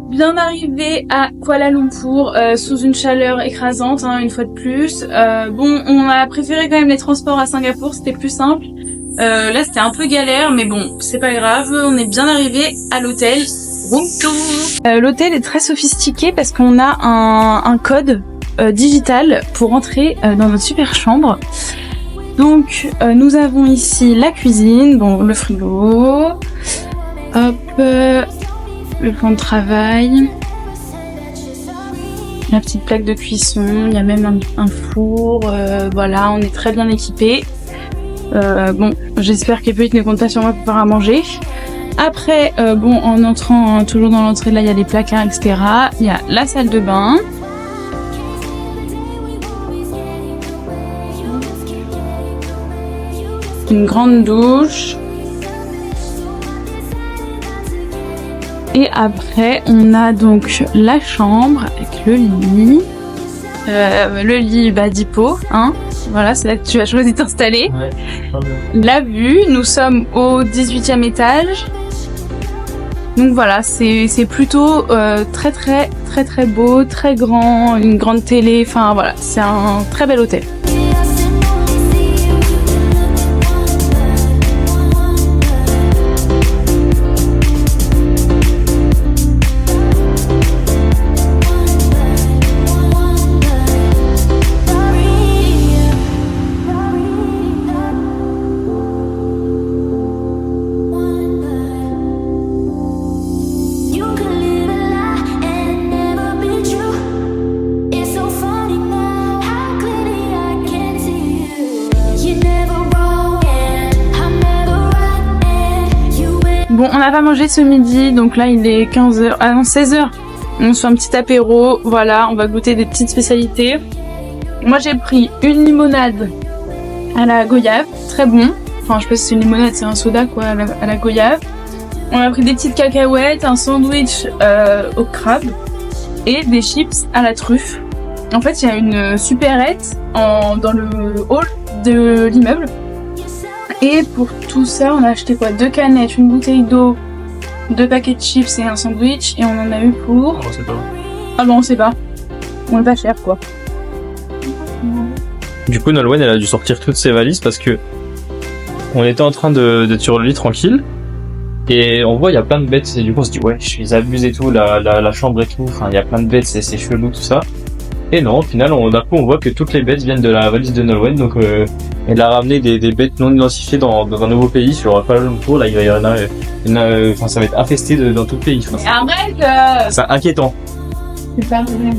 bien arrivé à Kuala Lumpur sous une chaleur écrasante, hein, une fois de plus. Bon, on a préféré quand même les transports à Singapour, c'était plus simple. Là, c'était un peu galère, mais bon, c'est pas grave. On est bien arrivé à l'hôtel. L'hôtel est très sophistiqué parce qu'on a un code digital pour entrer dans notre super chambre. Donc, nous avons ici la cuisine, bon, le frigo, hop, le plan de travail, la petite plaque de cuisson, il y a même un four, voilà, on est très bien équipés. Bon, j'espère que Petite ne compte pas sur moi pour faire à manger. Après, bon, en entrant toujours dans l'entrée, là, il y a les placards, etc. Il y a la salle de bain. Une grande douche. Et après, on a donc la chambre avec le lit. Le lit d'hypo, hein. Voilà, c'est là que tu as choisi de t'installer. Ouais. La vue, nous sommes au 18e étage. Donc voilà, c'est plutôt très beau, très grand, une grande télé. Enfin voilà, c'est un très bel hôtel. Bon, on n'a pas mangé ce midi, donc là il est 15h, ah non 16h. On se fait un petit apéro, voilà, on va goûter des petites spécialités. Moi j'ai pris une limonade à la goyave, très bon. Enfin je sais pas si c'est une limonade, c'est un soda quoi, à la goyave. On a pris des petites cacahuètes, un sandwich au crabe et des chips à la truffe. En fait il y a une supérette dans le hall de l'immeuble. Et pour tout ça, on a acheté quoi? 2 canettes, une bouteille d'eau, 2 paquets de chips et un sandwich. Et on en a eu pour... On sait pas. Ah bon, on sait pas. On est pas cher quoi. Du coup, Nolwenn, elle a dû sortir toutes ses valises parce que on était en train d'être sur le lit tranquille. Et on voit, il y a plein de bêtes. Et du coup, on se dit, ouais, je suis abusé et tout, la chambre et tout. Enfin, il y a plein de bêtes, c'est chelou, tout ça. Et non, au final, d'un coup, on voit que toutes les bêtes viennent de la valise de Nolwenn. Donc, elle a ramené des bêtes non identifiées dans un nouveau pays, sur Kuala Lumpur. Là, il y en a, enfin, ça va être infesté dans tout le pays. Enfin, c'est inquiétant. C'est pas vrai.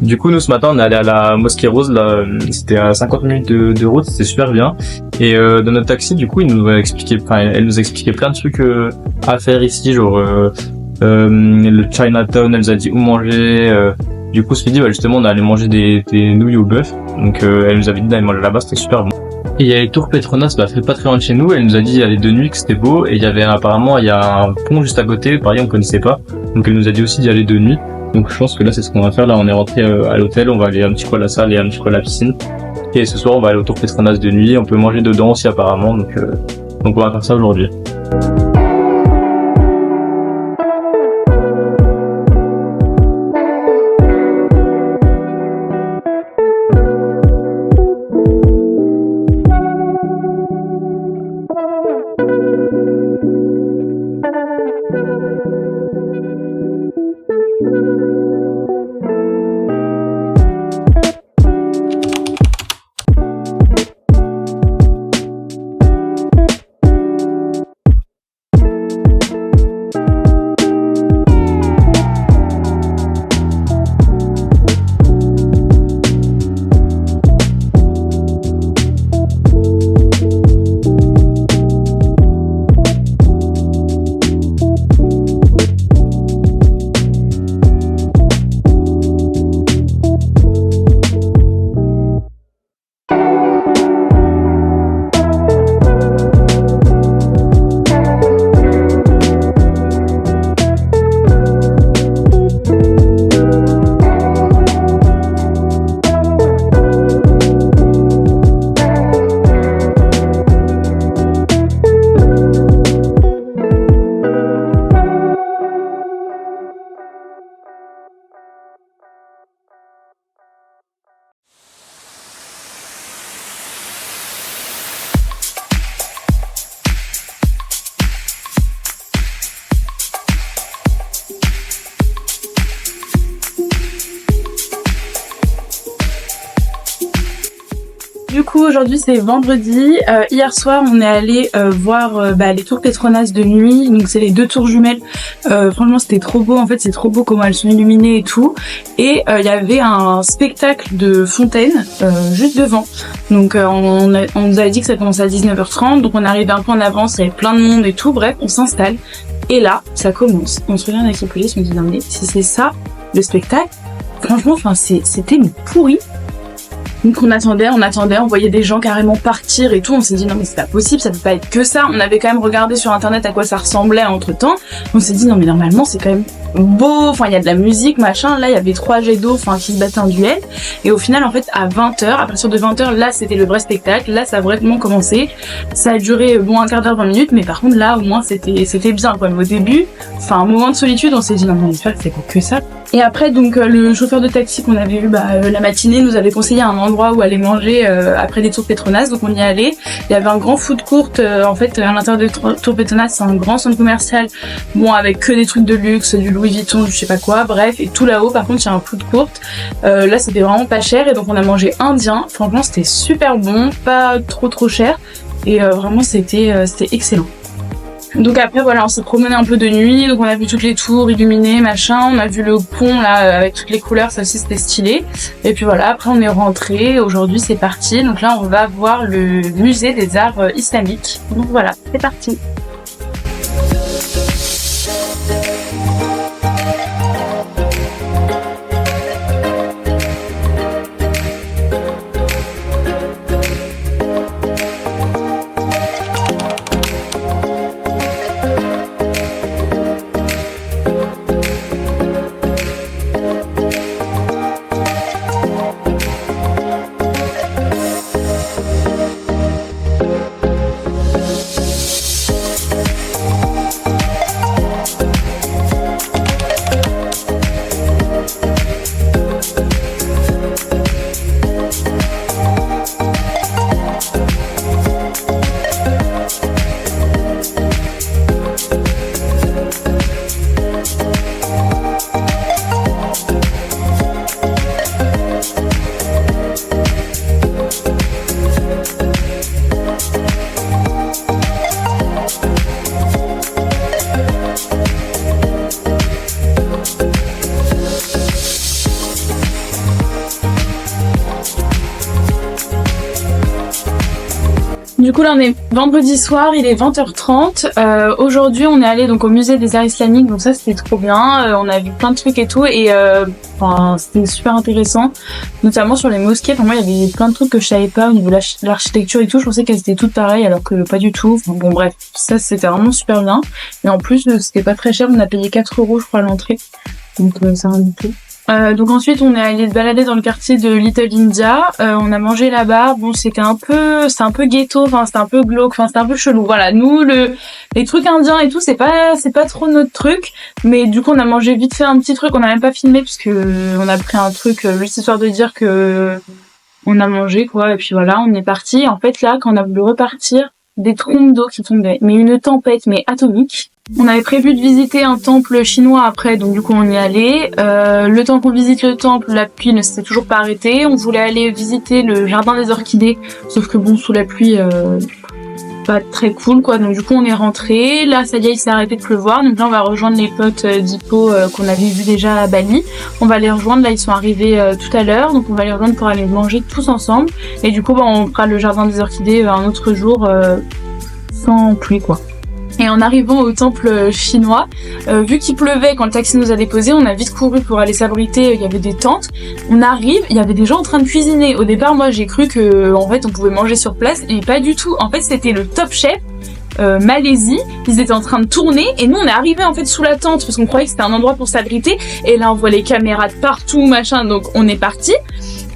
Du coup, nous, ce matin, on est allé à la Mosquée Rose, là, c'était à 50 minutes de route, c'était super bien. Et dans notre taxi, du coup, elle nous a expliqué plein de trucs à faire ici, genre le Chinatown, elle nous a dit où manger. Du coup, ce midi, justement, on est allé manger des nouilles au bœuf. Donc, elle nous avait dit d'aller manger là-bas, c'était super bon. Et il y a les tours Petronas, fait pas très loin de chez nous. Elle nous a dit aller de nuit que c'était beau. Et il y a un pont juste à côté, pareil, on connaissait pas. Donc, elle nous a dit aussi d'y aller de nuit. Donc je pense que là c'est ce qu'on va faire. Là on est rentré à l'hôtel, on va aller un petit peu à la salle et un petit peu à la piscine. Et ce soir on va aller au Tour Petronas de nuit, on peut manger dedans aussi apparemment, donc on va faire ça aujourd'hui. Du coup, aujourd'hui c'est vendredi. Hier soir, on est allé voir les tours Petronas de nuit. Donc c'est les 2 tours jumelles. Franchement, c'était trop beau. En fait, c'est trop beau comment elles sont illuminées et tout. Et il y avait un spectacle de fontaine juste devant. Donc on nous avait dit que ça commençait à 19h30. Donc on arrive un peu en avance, il y avait plein de monde et tout. Bref, on s'installe. Et là, ça commence. On se regarde avec les polices, on se dit non mais si c'est ça le spectacle, franchement, c'était pourri. Donc on attendait, on voyait des gens carrément partir et tout, on s'est dit non mais c'est pas possible, ça peut pas être que ça. On avait quand même regardé sur internet à quoi ça ressemblait entre temps, on s'est dit non mais normalement c'est quand même beau, enfin il y a de la musique machin, là il y avait 3 jets d'eau qui se battaient en duel, et au final en fait à 20h, à partir de 20h là c'était le vrai spectacle, là ça a vraiment commencé, ça a duré un quart d'heure, 20 minutes, mais par contre là au moins c'était bien quoi. Mais au début, un moment de solitude, on s'est dit non mais c'est pas que ça. Et après donc le chauffeur de taxi qu'on avait eu la matinée nous avait conseillé un endroit où aller manger après les tours Petronas, donc on y allait. Il y avait un grand food court en fait à l'intérieur des tours Petronas, c'est un grand centre commercial, avec que des trucs de luxe, du Louis Vuitton, du je sais pas quoi, bref, et tout là-haut par contre il y a un food court. Là c'était vraiment pas cher et donc on a mangé indien. Franchement c'était super bon, pas trop cher et vraiment c'était excellent. Donc après voilà, on s'est promené un peu de nuit, donc on a vu toutes les tours illuminées, machin, on a vu le pont là avec toutes les couleurs, ça aussi c'était stylé. Et puis voilà, après on est rentré, aujourd'hui c'est parti, donc là on va voir le musée des arts islamiques. Donc voilà, c'est parti. Du coup là on est vendredi soir, il est 20h30. Aujourd'hui on est allé donc au musée des arts islamiques, donc ça c'était trop bien. On a vu plein de trucs et tout et c'était super intéressant, notamment sur les mosquées. Pour moi il y avait plein de trucs que je savais pas au niveau de l'architecture et tout. Je pensais qu'elles étaient toutes pareilles alors que pas du tout. Bon bref, ça c'était vraiment super bien. Et en plus c'était pas très cher, on a payé 4 € je crois à l'entrée. Donc ça rien du tout. Donc ensuite on est allé se balader dans le quartier de Little India, on a mangé là-bas. Bon, c'était un peu ghetto, enfin c'était un peu glauque, enfin c'était un peu chelou. Voilà, nous les trucs indiens et tout, c'est pas trop notre truc, mais du coup on a mangé vite fait un petit truc, on a même pas filmé parce que on a pris un truc juste histoire de dire que on a mangé quoi, et puis voilà, on est parti. En fait là, quand on a voulu repartir, des trombes d'eau qui tombaient, mais une tempête mais atomique. On avait prévu de visiter un temple chinois après, donc du coup on y est allé. Le temps qu'on visite le temple, la pluie ne s'était toujours pas arrêtée. On voulait aller visiter le jardin des orchidées, sauf que bon, sous la pluie, pas très cool quoi. Donc du coup on est rentré. Là ça y est, il s'est arrêté de pleuvoir. Donc là on va rejoindre les potes d'Hippo qu'on avait vus déjà à Bali. On va les rejoindre. Là ils sont arrivés tout à l'heure, donc on va les rejoindre pour aller manger tous ensemble. Et du coup on fera le jardin des orchidées un autre jour sans pluie quoi. Et en arrivant au temple chinois, vu qu'il pleuvait quand le taxi nous a déposés, on a vite couru pour aller s'abriter, il y avait des tentes. On arrive, il y avait des gens en train de cuisiner. Au départ, moi j'ai cru que en fait on pouvait manger sur place, mais pas du tout. En fait, c'était le Top Chef Malaisie, ils étaient en train de tourner et nous on est arrivés en fait sous la tente parce qu'on croyait que c'était un endroit pour s'abriter, et là on voit les caméras de partout machin, donc on est parti.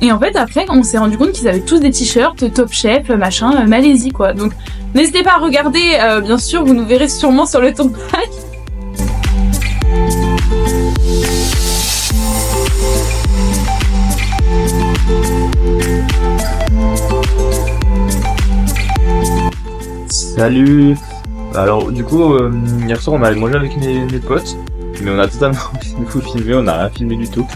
Et en fait après on s'est rendu compte qu'ils avaient tous des t-shirts Top Chef machin Malaisie quoi. Donc n'hésitez pas à regarder, bien sûr vous nous verrez sûrement sur le tournage. Salut. Alors du coup hier soir on allait manger avec mes potes, mais on a totalement tout filmé, on n'a rien filmé du tout.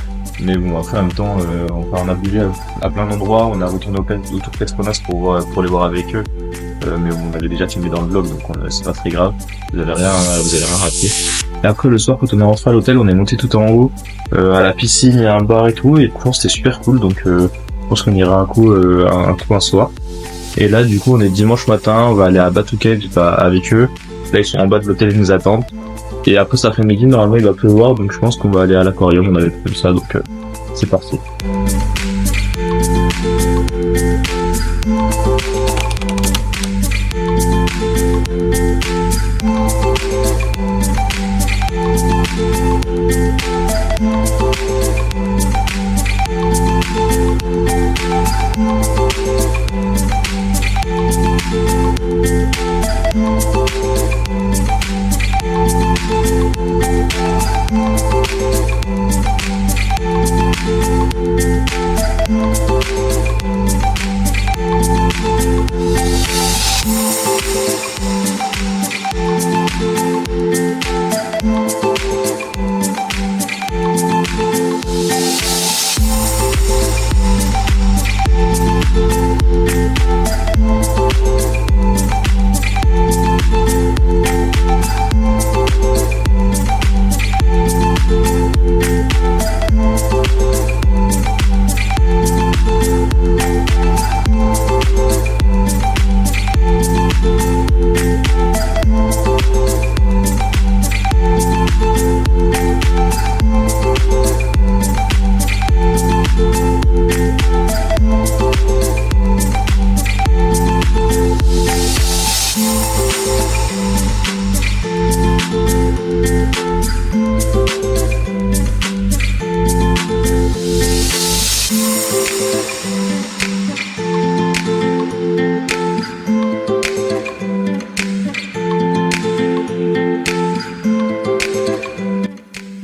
Mais bon, après en même temps on a bougé à plein d'endroits, on a retourné au tour Petronas pour les voir avec eux. Mais bon, on avait déjà filmé dans le vlog, donc c'est pas très grave. Vous allez rien rater. Et après le soir, quand on est rentré à l'hôtel, on est monté tout en haut à la piscine, il y a un bar et tout, et franchement c'était super cool. Donc je pense qu'on ira un coup un soir. Et là du coup on est dimanche matin, on va aller à Batu Caves avec eux. Là ils sont en bas de l'hôtel, ils nous attendent. Et après cet après-midi normalement il va pleuvoir, donc je pense qu'on va aller à l'aquarium, on avait fait ça, donc c'est parti.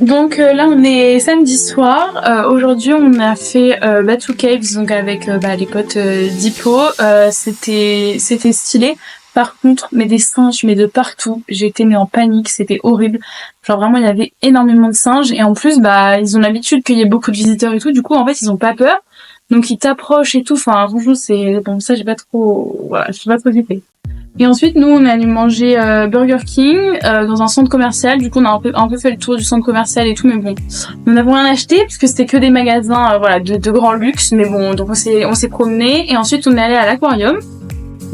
Donc là on est samedi soir, aujourd'hui on a fait Batu Caves donc avec les potes d'Hippo, c'était stylé. Par contre, mais des singes mais de partout, j'étais en panique, c'était horrible. Genre vraiment il y avait énormément de singes et en plus ils ont l'habitude qu'il y ait beaucoup de visiteurs et tout, du coup en fait ils ont pas peur. Donc ils t'approchent et tout, enfin franchement c'est bon, ça j'ai pas trop kiffé. Et ensuite nous on est allé manger Burger King dans un centre commercial. Du coup on a un peu fait le tour du centre commercial et tout, mais bon nous n'avons rien acheté parce que c'était que des magasins de grand luxe, mais bon donc on s'est promené et ensuite on est allé à l'aquarium.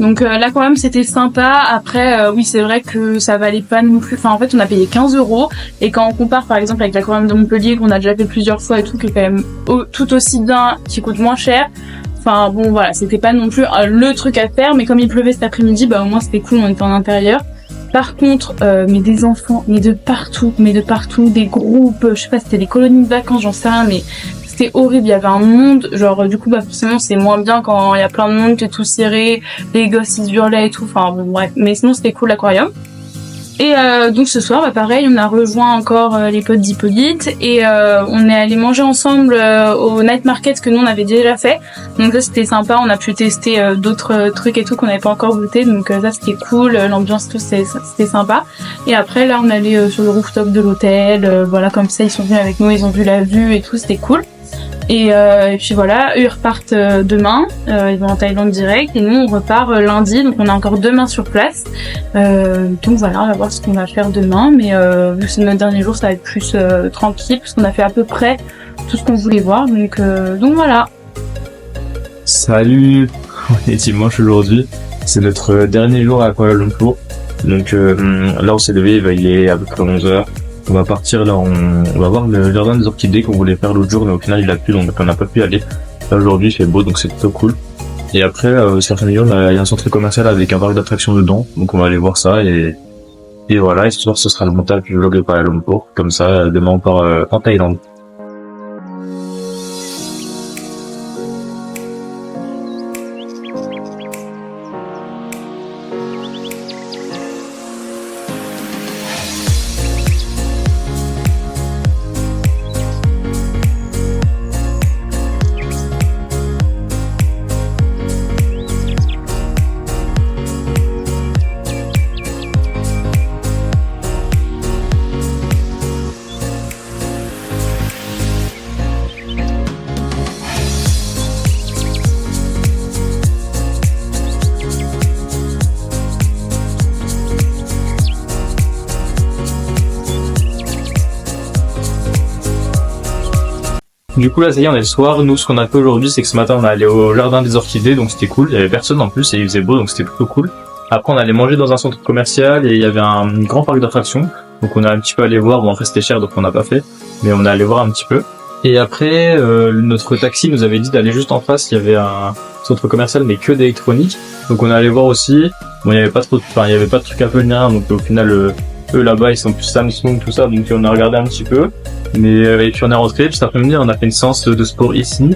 Donc l'aquarium c'était sympa. Après oui c'est vrai que ça valait pas non plus, enfin en fait on a payé 15 € et quand on compare par exemple avec l'aquarium de Montpellier qu'on a déjà fait plusieurs fois et tout, qui est quand même tout aussi bien, qui coûte moins cher, enfin bon voilà, c'était pas non plus le truc à faire, mais comme il pleuvait cet après-midi au moins c'était cool, on était en intérieur. Par contre, mais des enfants, mais de partout, des groupes, je sais pas, c'était des colonies de vacances, j'en sais rien, mais c'était horrible. Il y avait un monde, genre du coup, bah forcément, c'est moins bien quand il y a plein de monde, t'es tout serré, les gosses ils hurlaient et tout. Enfin bon, bref, mais sinon c'était cool l'aquarium. Et donc ce soir, bah pareil, on a rejoint encore les potes d'Hippolyte et on est allé manger ensemble au night market que nous on avait déjà fait. Donc ça c'était sympa, on a pu tester d'autres trucs et tout qu'on n'avait pas encore goûté. Donc ça c'était cool, l'ambiance tout c'était sympa. Et après là on allait sur le rooftop de l'hôtel, voilà comme ça ils sont venus avec nous, ils ont vu la vue et tout, c'était cool. Et puis voilà, eux ils repartent demain, ils vont en Thaïlande direct et nous on repart lundi, donc on a encore demain sur place. Donc voilà, on va voir ce qu'on va faire demain, mais vu que c'est notre dernier jour, ça va être plus tranquille parce qu'on a fait à peu près tout ce qu'on voulait voir, donc voilà. Salut, on est dimanche aujourd'hui, c'est notre dernier jour à Kuala Lumpur. Donc là on s'est levé, il est à peu près 11h. On va partir là, on va voir le jardin des orchidées qu'on voulait faire l'autre jour, mais au final il a plu, donc on n'a pas pu aller. Là aujourd'hui il fait beau, donc c'est plutôt cool. Et après, certains millions, il y a un centre commercial avec un parc d'attractions dedans, donc on va aller voir ça et voilà. Et ce soir ce sera le montage du vlog de Kuala Lumpur, comme ça demain on part en Thaïlande. Du coup là ça y est, on est le soir. Nous ce qu'on a fait aujourd'hui c'est que ce matin on est allé au jardin des orchidées, donc c'était cool, il y avait personne en plus et il faisait beau, donc c'était plutôt cool. Après on allait manger dans un centre commercial et il y avait un grand parc d'attractions, donc on a un petit peu allé voir. Bon après c'était cher donc on n'a pas fait, mais on est allé voir un petit peu. Et après notre taxi nous avait dit d'aller juste en face, il y avait un centre commercial mais que d'électronique, donc on est allé voir aussi. Bon il y avait pas trop, il y avait pas de trucs Apple ni rien, donc au final eux là-bas ils sont plus Samsung tout ça, donc on a regardé un petit peu. Mais et puis on est rentré, puis cet après-midi on a fait une séance de sport ici.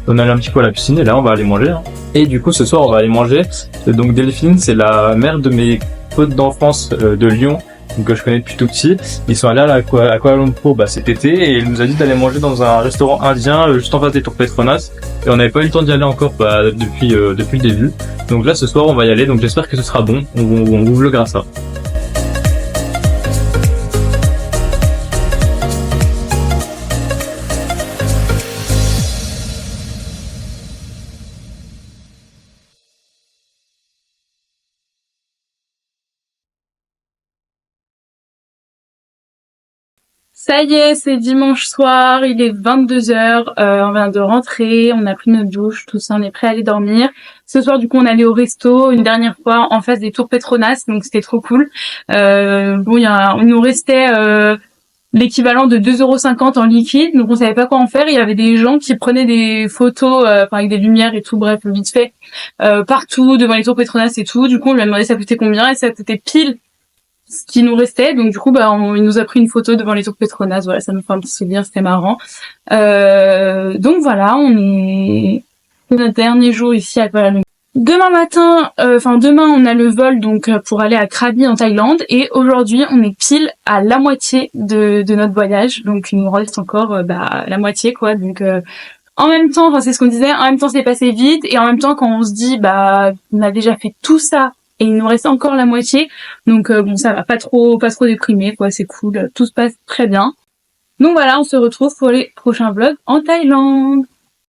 On est allé un petit peu à la piscine et là on va aller manger. Et du coup ce soir on va aller manger. Donc Delphine c'est la mère de mes potes d'enfance de Lyon, que je connais depuis tout petit. Ils sont allés à Kuala Lumpur cet été et elle nous a dit d'aller manger dans un restaurant indien juste en face des Tours Petronas. Et on n'avait pas eu le temps d'y aller encore depuis le début. Donc là ce soir on va y aller, donc j'espère que ce sera bon. On vous vloguera ça. Ça y est, c'est dimanche soir, il est 22h, on vient de rentrer, on a pris notre douche, tout ça, on est prêt à aller dormir. Ce soir, du coup, on est allé au resto une dernière fois en face des Tours Petronas, donc c'était trop cool. Bon, il nous restait l'équivalent de 2,50 € en liquide, donc on savait pas quoi en faire. Il y avait des gens qui prenaient des photos avec des lumières et tout, bref, vite fait, partout, devant les Tours Petronas et tout. Du coup, on lui a demandé ça coûtait combien et ça coûtait pile ce qui nous restait, donc du coup il nous a pris une photo devant les Tours Petronas, voilà, ça nous fait un petit souvenir, c'était marrant. Donc voilà, c'est notre dernier jour ici à Kuala Lumpur. Demain matin, demain on a le vol donc pour aller à Krabi en Thaïlande et aujourd'hui on est pile à la moitié de notre voyage, donc il nous reste encore la moitié quoi, donc en même temps, c'est ce qu'on disait, en même temps c'est passé vite et en même temps quand on se dit on a déjà fait tout ça et il nous reste encore la moitié, donc bon ça va pas trop déprimer quoi, c'est cool, tout se passe très bien. Donc voilà, on se retrouve pour les prochains vlogs en Thaïlande.